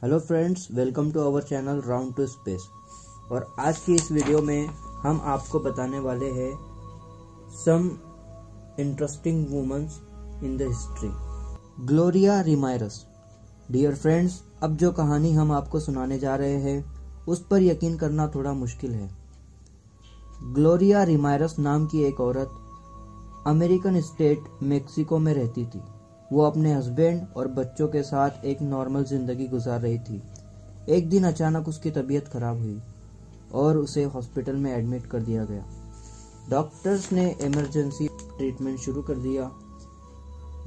Hello friends, welcome to our channel round to space. और आज की इस वीडियो में हम आपको बताने वाले हैं some interesting womens in the history. Gloria Ramirez. Dear friends, अब जो कहानी हम आपको सुनाने जा रहे हैं उस पर यकीन करना थोड़ा मुश्किल है। ग्लोरिया रिमायरस नाम की एक औरत अमेरिकन स्टेट मेक्सिको में रहती थी। वो अपने हस्बैंड और बच्चों के साथ एक नॉर्मल जिंदगी गुजार रही थी। एक दिन अचानक उसकी तबीयत खराब हुई और उसे हॉस्पिटल में एडमिट कर दिया गया। डॉक्टर्स ने इमरजेंसी ट्रीटमेंट शुरू कर दिया।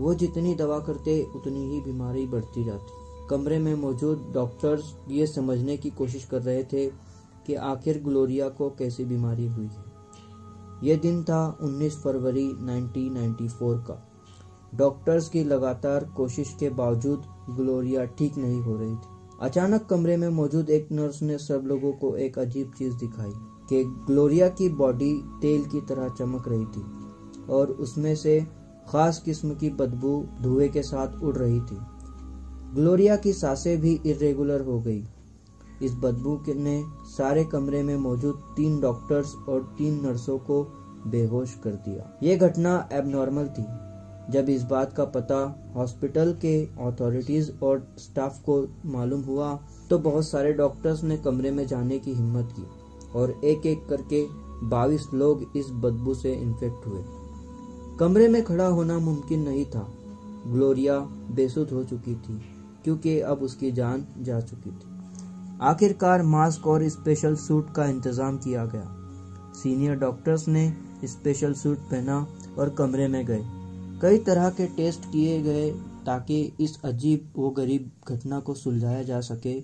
वो जितनी दवा करते उतनी ही बीमारी बढ़ती जाती। कमरे में मौजूद डॉक्टर्स ये समझने की कोशिश कर रहे थे कि आखिर ग्लोरिया को कैसी बीमारी हुई है। यह दिन था 19 फरवरी 1994 का। डॉक्टर्स की लगातार कोशिश के बावजूद ग्लोरिया ठीक नहीं हो रही थी। अचानक कमरे में मौजूद एक नर्स ने सब लोगों को एक अजीब चीज दिखाई कि ग्लोरिया की बॉडी तेल की तरह चमक रही थी और उसमें से खास किस्म की बदबू धुएं के साथ उड़ रही थी। ग्लोरिया की सांसें भी इरेगुलर हो गई। इस बदबू ने सारे कमरे में मौजूद 3 डॉक्टर्स और 3 नर्सों को बेहोश कर दिया। ये घटना एबनॉर्मल थी। जब इस बात का पता हॉस्पिटल के अथॉरिटीज और स्टाफ को मालूम हुआ तो बहुत सारे डॉक्टर्स ने कमरे में जाने की हिम्मत की और एक एक करके 22 लोग इस बदबू से इन्फेक्ट हुए। कमरे में खड़ा होना मुमकिन नहीं था। ग्लोरिया बेसुध हो चुकी थी क्योंकि अब उसकी जान जा चुकी थी। आखिरकार मास्क और स्पेशल सूट का इंतजाम किया गया। सीनियर डॉक्टर्स ने स्पेशल सूट पहना और कमरे में गए। कई तरह के टेस्ट किए गए ताकि इस अजीब व गरीब घटना को सुलझाया जा सके,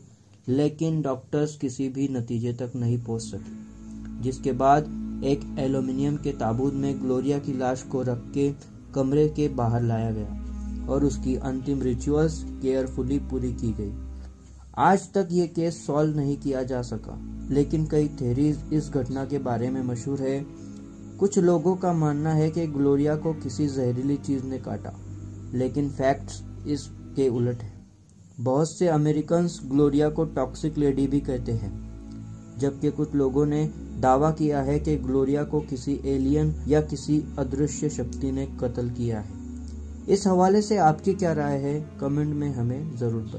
लेकिन डॉक्टर्स किसी भी नतीजे तक नहीं पहुंच सके। जिसके बाद एक एल्यूमिनियम के ताबूत में ग्लोरिया की लाश को रख के कमरे के बाहर लाया गया और उसकी अंतिम रिचुअल्स केयरफुली पूरी की गई। आज तक ये केस सॉल्व नहीं किया जा सका, लेकिन कई थ्योरीज इस घटना के बारे में मशहूर है। कुछ लोगों का मानना है कि ग्लोरिया को किसी जहरीली चीज ने काटा, लेकिन फैक्ट्स इसके उलट है। बहुत से अमेरिकन्स ग्लोरिया को टॉक्सिक लेडी भी कहते हैं, जबकि कुछ लोगों ने दावा किया है कि ग्लोरिया को किसी एलियन या किसी अदृश्य शक्ति ने कत्ल किया है। इस हवाले से आपकी क्या राय है, कमेंट में हमें जरूर बताएं।